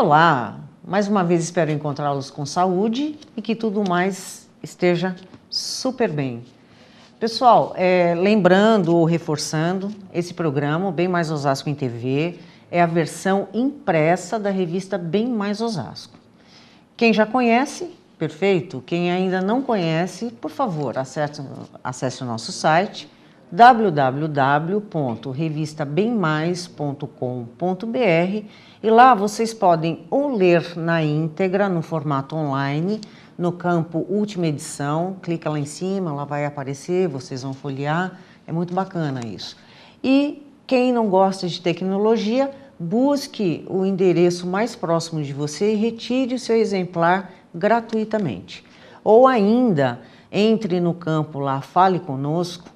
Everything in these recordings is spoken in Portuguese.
Olá, mais uma vez espero encontrá-los com saúde e que tudo mais esteja super bem. Pessoal, lembrando ou reforçando, esse programa, o Bem Mais Osasco em TV, é a versão impressa da revista Bem Mais Osasco. Quem já conhece, perfeito. Quem ainda não conhece, por favor, acesse o nosso site www.revistabemmais.com.br e lá vocês podem ou ler na íntegra, no formato online, no campo Última Edição, clica lá em cima, lá vai aparecer, vocês vão folhear, é muito bacana isso. E quem não gosta de tecnologia, busque o endereço mais próximo de você e retire o seu exemplar gratuitamente. Ou ainda, entre no campo lá, Fale Conosco,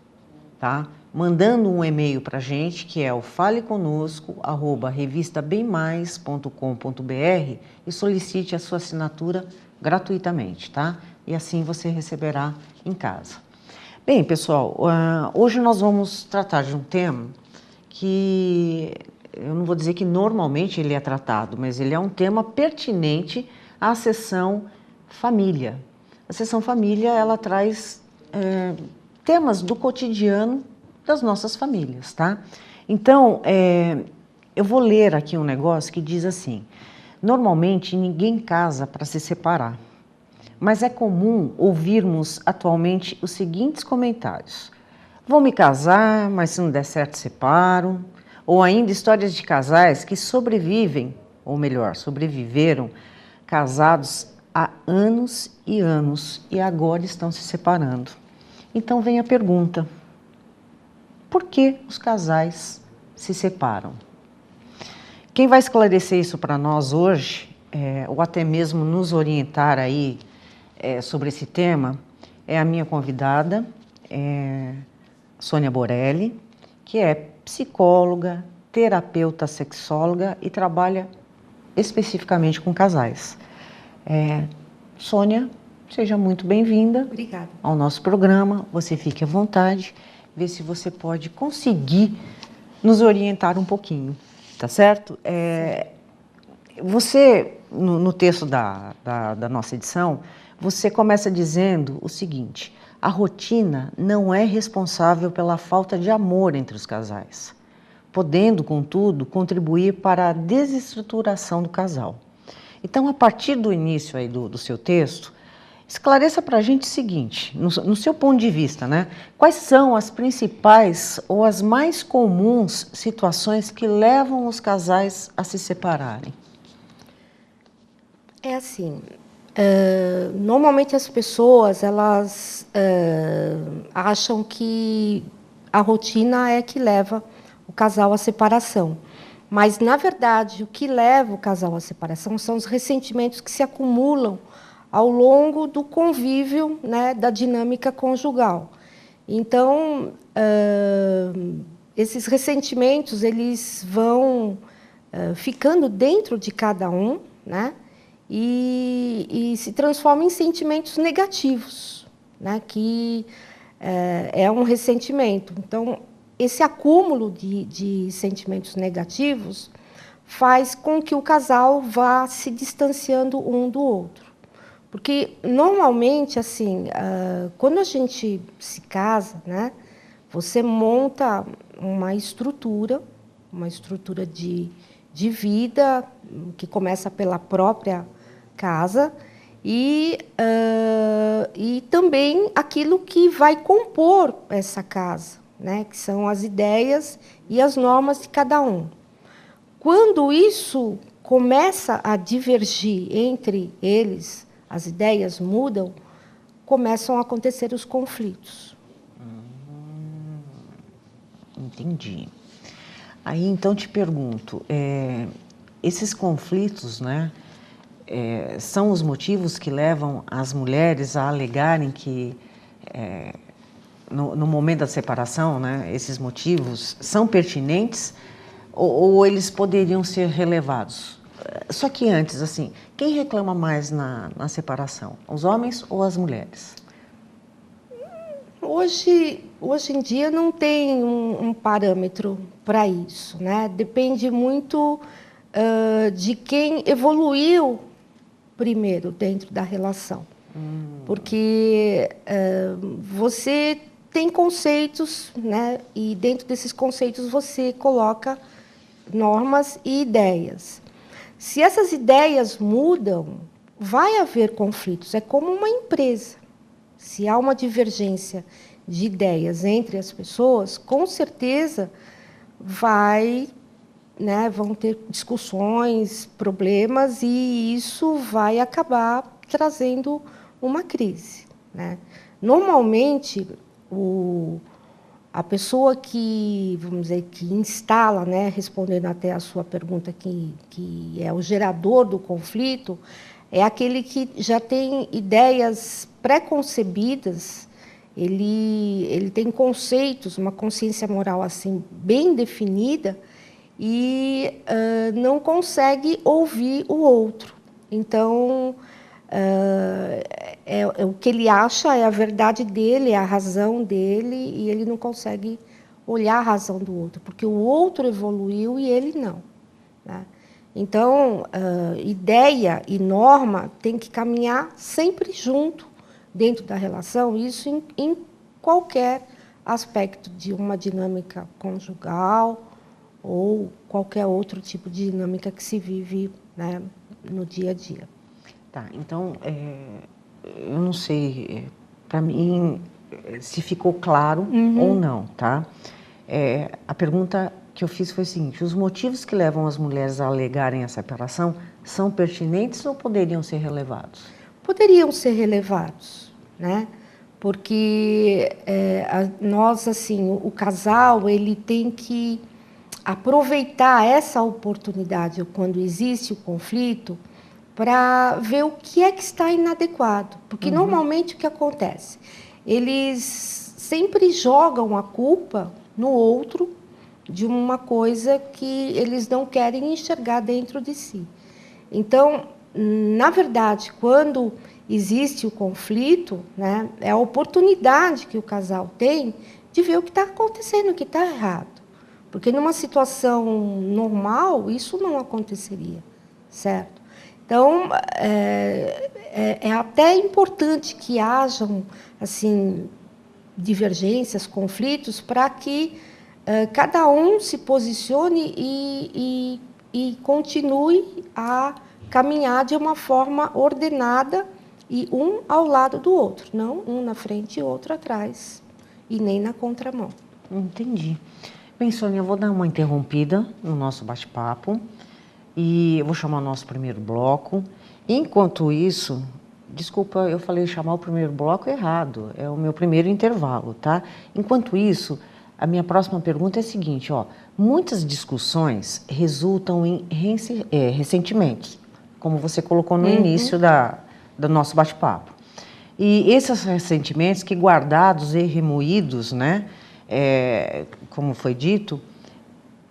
tá? Mandando um e-mail para a gente, que é o faleconosco@revistabemmais.com.br e solicite a sua assinatura gratuitamente, tá? E assim você receberá em casa. Bem, pessoal, hoje nós vamos tratar de um tema que eu não vou dizer que normalmente ele é tratado, mas ele é um tema pertinente à seção família. A seção família, ela traz temas do cotidiano das nossas famílias, tá? Então, eu vou ler aqui um negócio que diz assim: normalmente ninguém casa para se separar, mas é comum ouvirmos atualmente os seguintes comentários: vou me casar, mas se não der certo separo, ou ainda histórias de casais que sobrevivem, ou melhor, sobreviveram, casados há anos e agora estão se separando. Então vem a pergunta: por que os casais se separam? Quem vai esclarecer isso para nós hoje, ou até mesmo nos orientar aí sobre esse tema, é a minha convidada, Sônia Borelli, que é psicóloga, terapeuta sexóloga e trabalha especificamente com casais. Sônia, seja muito bem-vinda. Obrigada. Ao nosso programa. Você fique à vontade, vê se você pode conseguir nos orientar um pouquinho, tá certo? Você, no texto da nossa edição, você começa dizendo o seguinte: a rotina não é responsável pela falta de amor entre os casais, podendo, contudo, contribuir para a desestruturação do casal. Então, a partir do início aí do seu texto, esclareça para a gente o seguinte, no seu ponto de vista, né? Quais são as principais ou as mais comuns situações que levam os casais a se separarem? É assim, normalmente as pessoas, elas acham que a rotina é que leva o casal à separação. Mas, na verdade, o que leva o casal à separação são os ressentimentos que se acumulam ao longo do convívio, né, da dinâmica conjugal. Então, esses ressentimentos, eles vão ficando dentro de cada um, né, e se transformam em sentimentos negativos, né, que é um ressentimento. Então, esse acúmulo de sentimentos negativos faz com que o casal vá se distanciando um do outro. Porque, normalmente, assim, quando a gente se casa, né, você monta uma estrutura de vida, que começa pela própria casa, e também aquilo que vai compor essa casa, né, que são as ideias e as normas de cada um. Quando isso começa a divergir entre eles, as ideias mudam, começam a acontecer os conflitos. Entendi. Aí, então, te pergunto, esses conflitos, né, são os motivos que levam as mulheres a alegarem que, no momento da separação, né, esses motivos são pertinentes ou eles poderiam ser relevados? Só que antes, assim, quem reclama mais na separação? Os homens ou as mulheres? Hoje em dia não tem um parâmetro para isso, né? Depende muito de quem evoluiu primeiro dentro da relação. Porque você tem conceitos, né? E dentro desses conceitos você coloca normas e ideias. Se essas ideias mudam, vai haver conflitos. É como uma empresa. Se há uma divergência de ideias entre as pessoas, com certeza vão ter discussões, problemas, e isso vai acabar trazendo uma crise, né? Normalmente, a pessoa que, vamos dizer, que instala, né, respondendo até a sua pergunta, que é o gerador do conflito, é aquele que já tem ideias pré-concebidas, ele tem conceitos, uma consciência moral assim bem definida, e não consegue ouvir o outro. Então, o que ele acha é a verdade dele, é a razão dele, e ele não consegue olhar a razão do outro, porque o outro evoluiu e ele não, né? Então, ideia e norma tem que caminhar sempre junto dentro da relação, isso em qualquer aspecto de uma dinâmica conjugal ou qualquer outro tipo de dinâmica que se vive, né, no dia a dia. Tá, então, eu não sei, para mim, se ficou claro ou não, tá? A pergunta que eu fiz foi a seguinte: os motivos que levam as mulheres a alegarem a separação são pertinentes ou poderiam ser relevados? Poderiam ser relevados, né? Porque nós, assim, o casal, ele tem que aproveitar essa oportunidade, quando existe o conflito, para ver o que é que está inadequado. Porque, normalmente, o que acontece? Eles sempre jogam a culpa no outro de uma coisa que eles não querem enxergar dentro de si. Então, na verdade, quando existe o conflito, né, é a oportunidade que o casal tem de ver o que está acontecendo, o que está errado. Porque numa situação normal, isso não aconteceria, certo? Então, é até importante que hajam, assim, divergências, conflitos, para que cada um se posicione e continue a caminhar de uma forma ordenada e um ao lado do outro, não um na frente e outro atrás, e nem na contramão. Entendi. Bem, Sônia, eu vou dar uma interrompida no nosso bate-papo e eu vou chamar o nosso primeiro bloco. Enquanto isso, desculpa, eu falei chamar o primeiro bloco errado, é o meu primeiro intervalo, tá? Enquanto isso, a minha próxima pergunta é a seguinte, ó: muitas discussões resultam em ressentimentos, como você colocou no início do nosso bate-papo. E esses ressentimentos que, guardados e remoídos, né, como foi dito,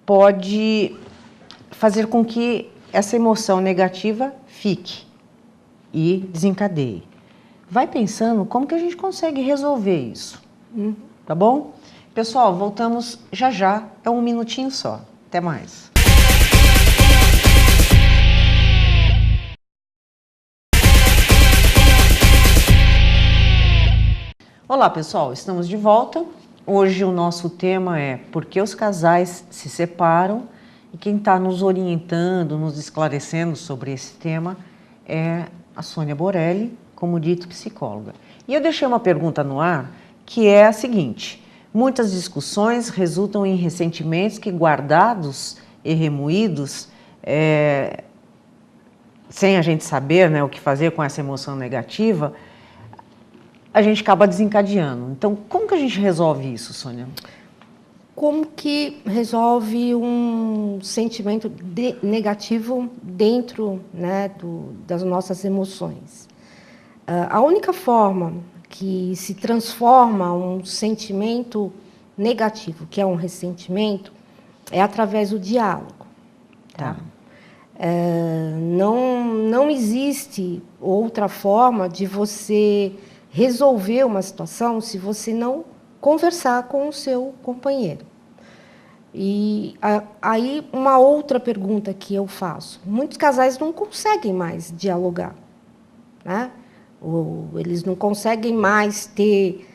pode fazer com que essa emoção negativa fique e desencadeie. Vai pensando como que a gente consegue resolver isso, tá bom? Pessoal, voltamos já já, é um minutinho só. Até mais. Olá, pessoal, estamos de volta. Hoje o nosso tema é por que os casais se separam, e quem está nos orientando, nos esclarecendo sobre esse tema é a Sônia Borelli, como dito, psicóloga. E eu deixei uma pergunta no ar, que é a seguinte: muitas discussões resultam em ressentimentos que, guardados e remoídos, sem a gente saber, né, o que fazer com essa emoção negativa, a gente acaba desencadeando. Então, como que a gente resolve isso, Sônia? Como que resolve um sentimento negativo dentro, né, das nossas emoções? A única forma que se transforma um sentimento negativo, que é um ressentimento, é através do diálogo. Tá? Não existe outra forma de você resolver uma situação se você não conversar com o seu companheiro. E aí uma outra pergunta que eu faço: muitos casais não conseguem mais dialogar, né? Ou eles não conseguem mais ter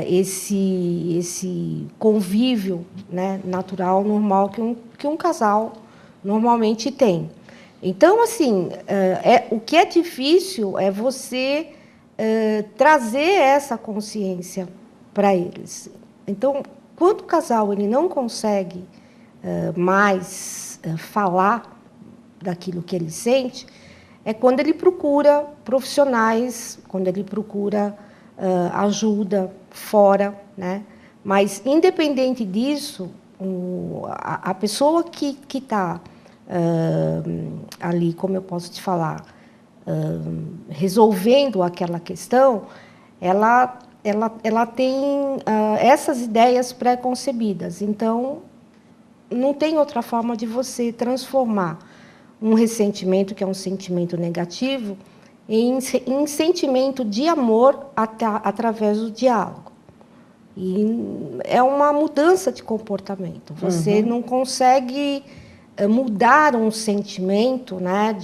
esse convívio, né, natural, normal que um casal normalmente tem. Então, assim, o que é difícil é você trazer essa consciência para eles. Então, quando o casal ele não consegue mais falar daquilo que ele sente, é quando ele procura profissionais, quando ele procura ajuda fora, né? Mas, independente disso, a pessoa que está ali, como eu posso te falar, resolvendo aquela questão, ela tem essas ideias pré-concebidas. Então, não tem outra forma de você transformar um ressentimento, que é um sentimento negativo, em sentimento de amor através do diálogo. E é uma mudança de comportamento. Você não consegue mudar um sentimento, né,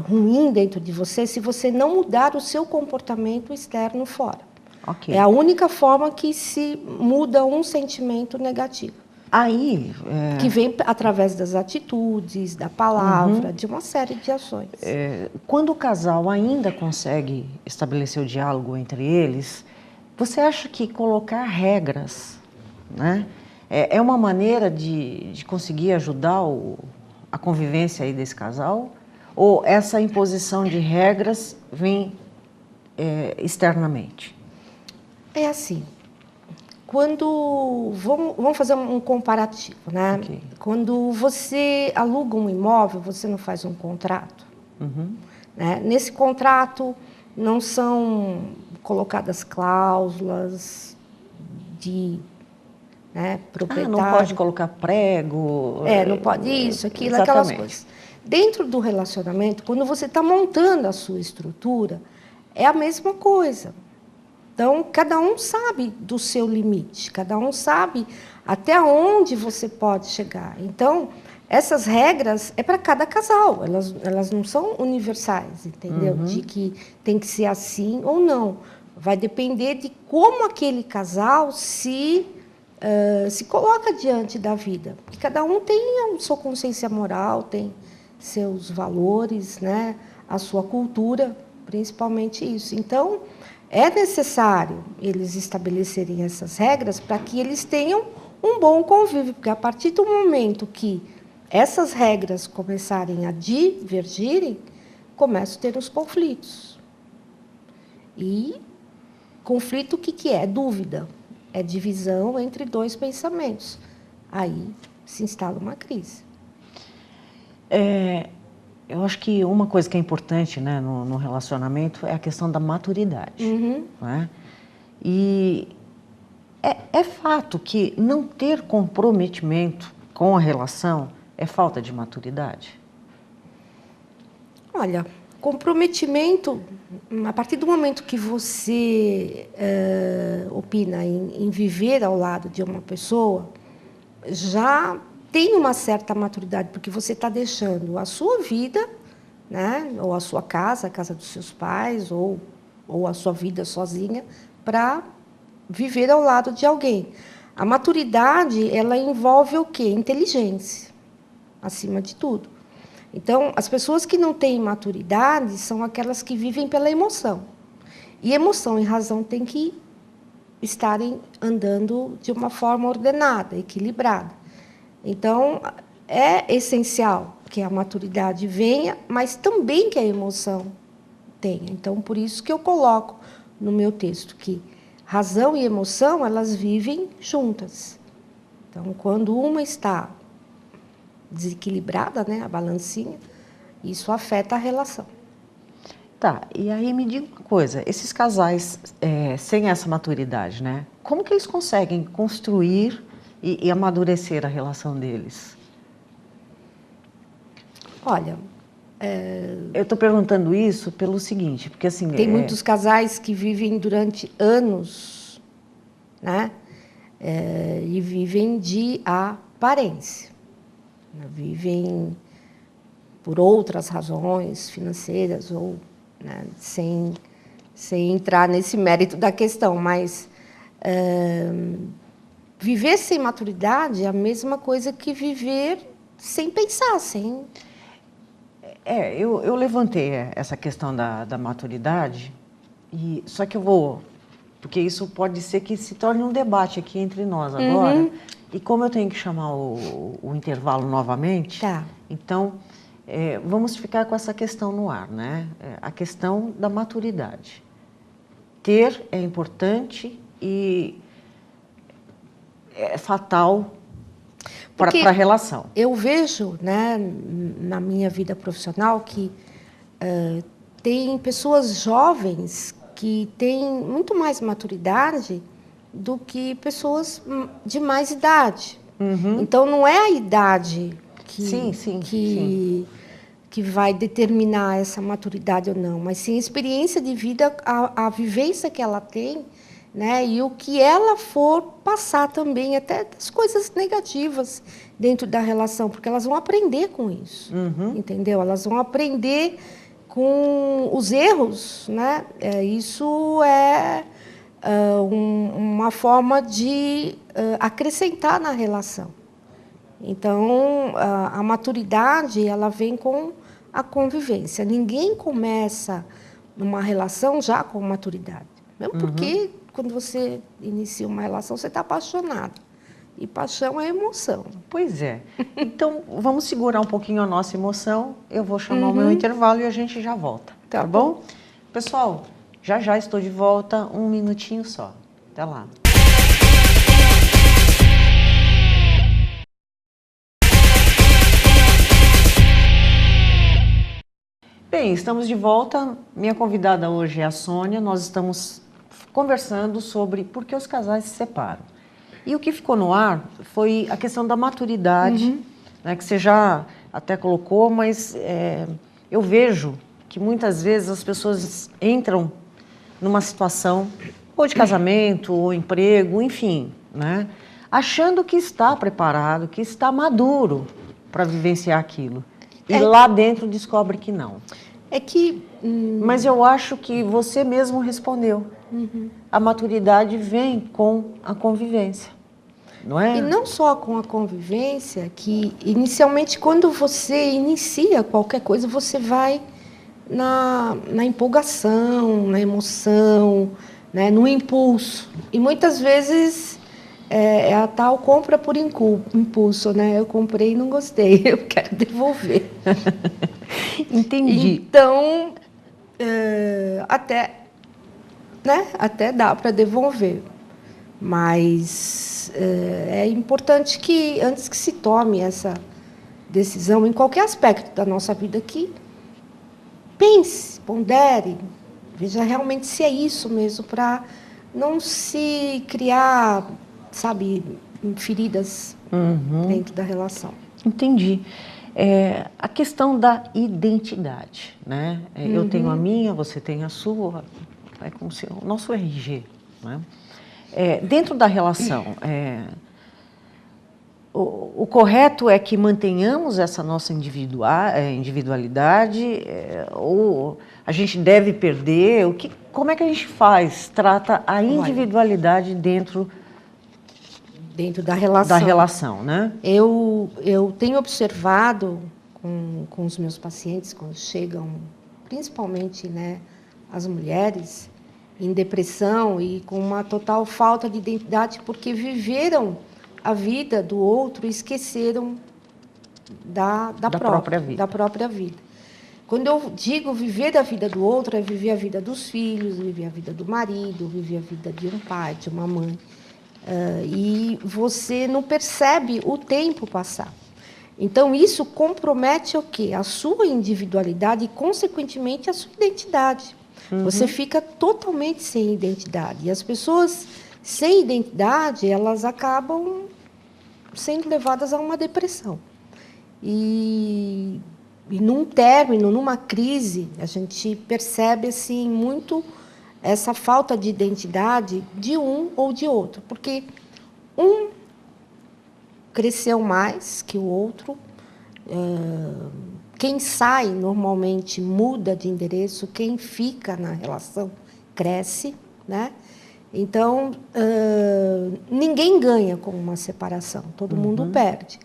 ruim dentro de você se você não mudar o seu comportamento externo fora. Okay. É a única forma que se muda um sentimento negativo. Aí, que vem através das atitudes, da palavra, de uma série de ações. Quando o casal ainda consegue estabelecer o diálogo entre eles, você acha que colocar regras, né, é uma maneira de conseguir ajudar a convivência aí desse casal? Ou essa imposição de regras vem externamente? É assim. Vamos fazer um comparativo, né? Okay. Quando você aluga um imóvel, você não faz um contrato. Né? Nesse contrato não são colocadas cláusulas de proprietário. Não pode colocar prego. Não pode isso, aquilo, exatamente. Aquelas coisas. Dentro do relacionamento, quando você está montando a sua estrutura, é a mesma coisa. Então, cada um sabe do seu limite, cada um sabe até onde você pode chegar. Então, essas regras é para cada casal, elas não são universais, entendeu? De que tem que ser assim ou não. Vai depender de como aquele casal se coloca diante da vida. E cada um tem a sua consciência moral, tem seus valores, né? A sua cultura, principalmente isso. Então, é necessário eles estabelecerem essas regras para que eles tenham um bom convívio, porque a partir do momento que essas regras começarem a divergirem, começam a ter os conflitos. E conflito, o que é? Dúvida. É divisão entre dois pensamentos. Aí se instala uma crise. Eu acho que uma coisa que é importante, né, no relacionamento é a questão da maturidade. Né? E é fato que não ter comprometimento com a relação é falta de maturidade? Olha, comprometimento, a partir do momento que você opina em viver ao lado de uma pessoa, já tem uma certa maturidade, porque você está deixando a sua vida, né, ou a sua casa, a casa dos seus pais, ou a sua vida sozinha, para viver ao lado de alguém. A maturidade, ela envolve o quê? Inteligência, acima de tudo. Então, as pessoas que não têm maturidade são aquelas que vivem pela emoção. E emoção e razão têm que estarem andando de uma forma ordenada, equilibrada. Então, é essencial que a maturidade venha, mas também que a emoção tenha. Então, por isso que eu coloco no meu texto que razão e emoção, elas vivem juntas. Então, quando uma está desequilibrada, né, a balancinha, isso afeta a relação. Tá, e aí me diga uma coisa, esses casais sem essa maturidade, né, como que eles conseguem construir e amadurecer a relação deles? Olha, eu estou perguntando isso pelo seguinte, porque assim... Tem muitos casais que vivem durante anos, né, e vivem de aparência, né? Vivem por outras razões financeiras ou, né, sem entrar nesse mérito da questão, mas viver sem maturidade é a mesma coisa que viver sem pensar, sem... Eu levantei essa questão da maturidade, só que eu vou... Porque isso pode ser que se torne um debate aqui entre nós agora. E como eu tenho que chamar o intervalo novamente, Tá. Então, vamos ficar com essa questão no ar, né? A questão da maturidade. Ter é importante e é fatal para a relação. Eu vejo, né, na minha vida profissional que tem pessoas jovens que têm muito mais maturidade do que pessoas de mais idade. Então, não é a idade que vai determinar essa maturidade ou não, mas sim a experiência de vida, a vivência que ela tem, né, e o que ela for passar também, até das coisas negativas dentro da relação, porque elas vão aprender com isso, entendeu? Elas vão aprender com os erros, né? Isso é uma forma de acrescentar na relação. Então, a maturidade, ela vem com a convivência. Ninguém começa numa relação já com maturidade. Mesmo porque, quando você inicia uma relação, você está apaixonado. E paixão é emoção. Pois é. Então, vamos segurar um pouquinho a nossa emoção. Eu vou chamar o meu intervalo e a gente já volta. Tá bom? Pessoal, já estou de volta. 1 minutinho só. Até lá. Bem, estamos de volta. Minha convidada hoje é a Sônia. Nós estamos conversando sobre por que os casais se separam. E o que ficou no ar foi a questão da maturidade, né, que você já até colocou, mas eu vejo que muitas vezes as pessoas entram numa situação ou de casamento, ou emprego, enfim, né, achando que está preparado, que está maduro para vivenciar aquilo. E lá dentro descobre que não. Mas eu acho que você mesmo respondeu. A maturidade vem com a convivência, não é? E não só com a convivência, que inicialmente quando você inicia qualquer coisa, você vai na empolgação, na emoção, né, no impulso. E muitas vezes é a tal compra por impulso, né? Eu comprei e não gostei, eu quero devolver. Entendi. Então, até dá para devolver. Mas é importante que, antes que se tome essa decisão, em qualquer aspecto da nossa vida, que pense, pondere, veja realmente se é isso mesmo, para não se criar, sabe, feridas dentro da relação. Entendi. A questão da identidade, né? Eu tenho a minha, você tem a sua, é como se o nosso RG, né? Dentro da relação, o correto é que mantenhamos essa nossa individualidade, ou a gente deve perder? Como é que a gente trata a individualidade dentro da relação. Da relação, né? Eu tenho observado com os meus pacientes, quando chegam, principalmente, né, as mulheres, em depressão e com uma total falta de identidade, porque viveram a vida do outro e esqueceram da própria vida. Quando eu digo viver a vida do outro, é viver a vida dos filhos, viver a vida do marido, viver a vida de um pai, de uma mãe. E você não percebe o tempo passar. Então, isso compromete o quê? A sua individualidade e, consequentemente, a sua identidade. Você fica totalmente sem identidade. E as pessoas sem identidade, elas acabam sendo levadas a uma depressão. E num término, numa crise, a gente percebe assim, muito essa falta de identidade de um ou de outro. Porque Um cresceu mais que o outro. Quem sai, normalmente, muda de endereço. Quem fica na relação, cresce, né? Então, ninguém ganha com uma separação. Todo mundo perde.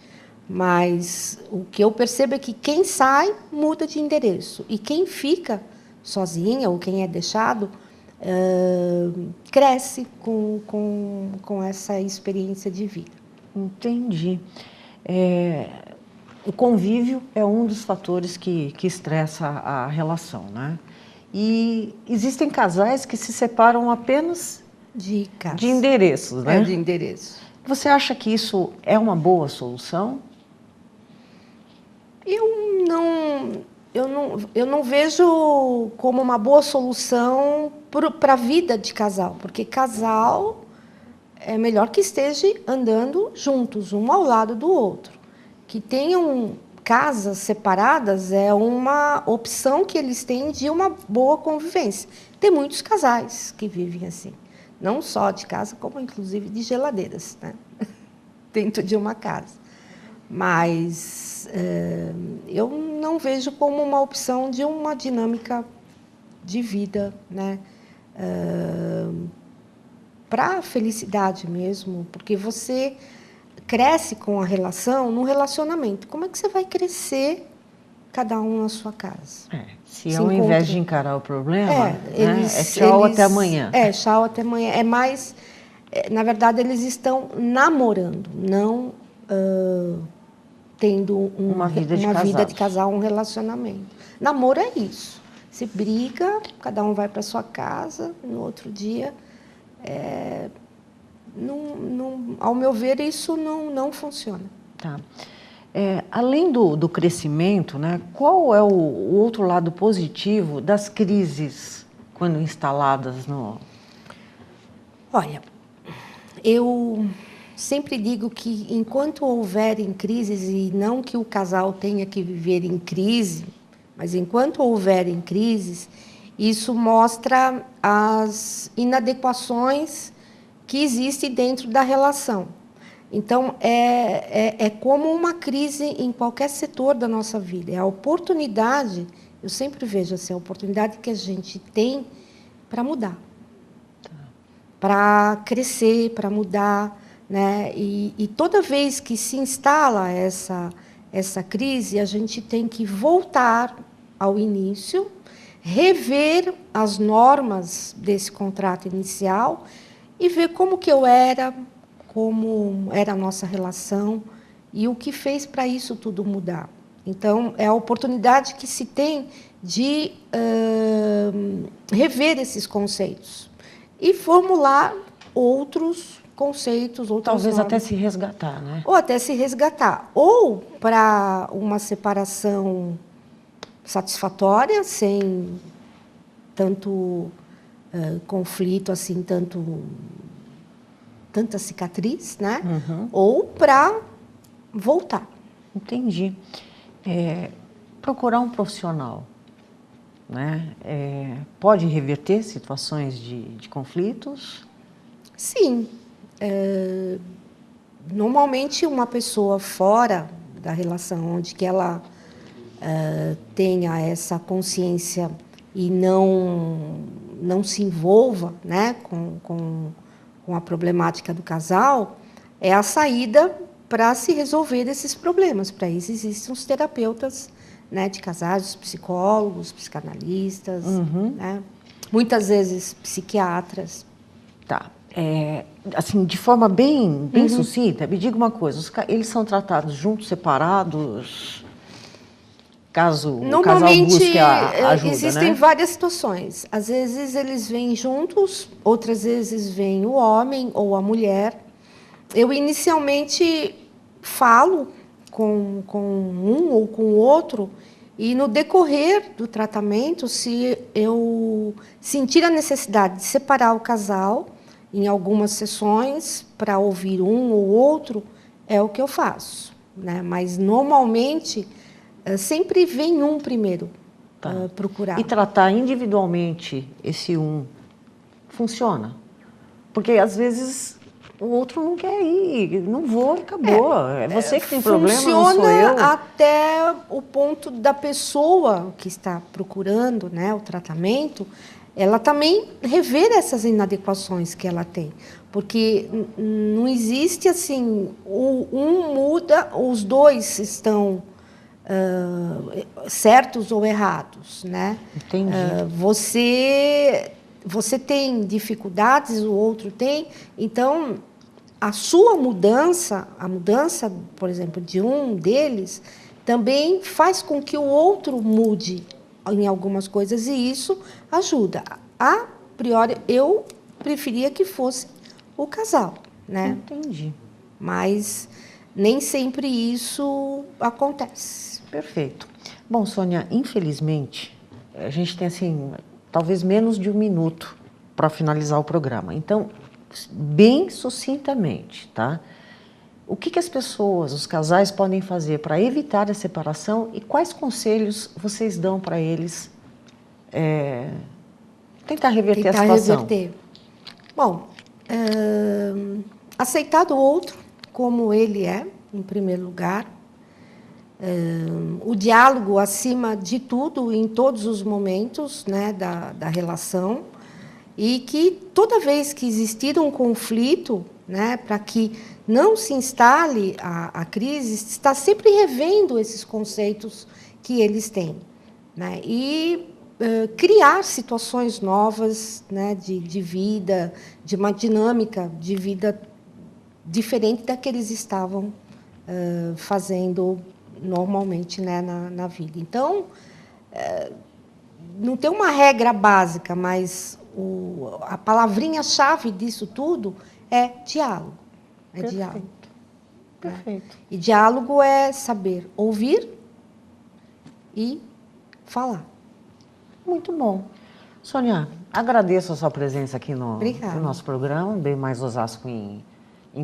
Mas o que eu percebo é que quem sai, muda de endereço. E quem fica sozinha, ou quem é deixado, cresce com essa experiência de vida. Entendi. O convívio é um dos fatores que estressa a relação, né? E existem casais que se separam apenas De casa. de endereços, né? De endereço. Você acha que isso é uma boa solução? Eu não vejo como uma boa solução para a vida de casal, porque casal é melhor que esteja andando juntos, um ao lado do outro. Que tenham casas separadas é uma opção que eles têm de uma boa convivência. Tem muitos casais que vivem assim, não só de casa, como inclusive de geladeiras, né? Dentro de uma casa. Mas eu não vejo como uma opção de uma dinâmica de vida, né? Para a felicidade mesmo, porque você cresce com a relação no relacionamento. Como é que você vai crescer cada um na sua casa? Se ao invés de encarar o problema, tchau até amanhã. Tchau até amanhã. É mais, na verdade, eles estão namorando, não tendo uma vida de casal, um relacionamento. Namoro é isso. Você briga, cada um vai para sua casa, no outro dia. Ao meu ver, isso não funciona. Tá. Além do crescimento, né, qual é o outro lado positivo das crises quando instaladas no... Olha, eu sempre digo que enquanto houverem crises, e não que o casal tenha que viver em crise, mas enquanto houverem crises, isso mostra as inadequações que existem dentro da relação. Então, é como uma crise em qualquer setor da nossa vida. É a oportunidade, eu sempre vejo assim, a oportunidade que a gente tem para mudar, para crescer, para mudar, né? E toda vez que se instala essa crise, a gente tem que voltar ao início, rever as normas desse contrato inicial e ver como que eu era, como era a nossa relação e o que fez para isso tudo mudar. Então, é a oportunidade que se tem de rever esses conceitos e formular outros conceitos, outras talvez normas. até se resgatar, né? Ou até se resgatar. Ou para uma separação satisfatória, sem tanto conflito, assim, tanta cicatriz, né? Ou para voltar. Entendi. Procurar um profissional, né? Pode reverter situações de conflitos? Sim. Normalmente, uma pessoa fora da relação, onde que ela tenha essa consciência e não se envolva, né, com a problemática do casal, é a saída para se resolver esses problemas. Para isso existem os terapeutas, né, de casais, os psicólogos, psicanalistas, né, muitas vezes psiquiatras. Tá. Assim, de forma bem sucinta, me diga uma coisa, eles são tratados juntos, separados, caso o casal busque a ajuda, existem né? várias situações. Às vezes eles vêm juntos, outras vezes vem o homem ou a mulher. Eu inicialmente falo com um ou com o outro e no decorrer do tratamento, se eu sentir a necessidade de separar o casal em algumas sessões para ouvir um ou outro, é o que eu faço, né? Mas normalmente sempre vem um primeiro procurar. E tratar individualmente esse funciona? Porque às vezes o outro não quer ir, não vou, acabou. É você que tem problema, não sou funciona eu. até o ponto da pessoa que está procurando, né, o tratamento, ela também rever essas inadequações que ela tem. Porque não existe assim, um muda, os dois estão certos ou errados, né? Entendi. Você tem dificuldades, o outro tem, então a sua mudança, a mudança, por exemplo, de um deles, também faz com que o outro mude em algumas coisas e isso ajuda. A priori, eu preferia que fosse o casal, né? Entendi. Mas nem sempre isso acontece. Perfeito. Bom, Sônia, infelizmente, a gente tem assim, talvez menos de 1 minuto para finalizar o programa. Então, bem sucintamente, tá? O que as pessoas, os casais podem fazer para evitar a separação e quais conselhos vocês dão para eles tentar reverter a situação? Reverter. Bom, aceitar o outro como ele é, em primeiro lugar. O diálogo acima de tudo, em todos os momentos, né, da relação. E que toda vez que existir um conflito, né, para que não se instale a crise, está sempre revendo esses conceitos que eles têm, né, e criar situações novas, né, de vida, de uma dinâmica de vida diferente da que eles estavam fazendo normalmente, né, na vida. Então, não tem uma regra básica, mas a palavrinha-chave disso tudo é diálogo. É Perfeito. diálogo. Perfeito. Né? E diálogo é saber ouvir e falar. Muito bom. Sônia, agradeço a sua presença aqui no nosso programa, Bem Mais Osasco em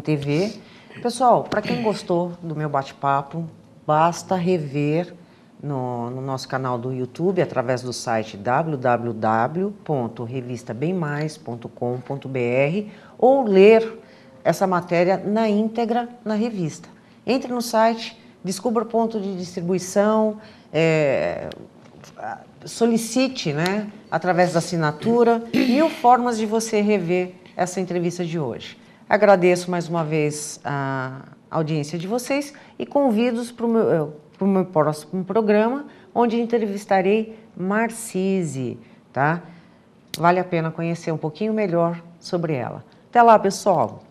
TV. Pessoal, para quem gostou do meu bate-papo, basta rever no nosso canal do YouTube, através do site www.revistabemmais.com.br ou ler essa matéria na íntegra na revista. Entre no site, descubra o ponto de distribuição, solicite, né, através da assinatura, 1000 formas de você rever essa entrevista de hoje. Agradeço mais uma vez a audiência de vocês e convido-os para o meu próximo programa, onde entrevistarei Marcise, tá? Vale a pena conhecer um pouquinho melhor sobre ela. Até lá, pessoal!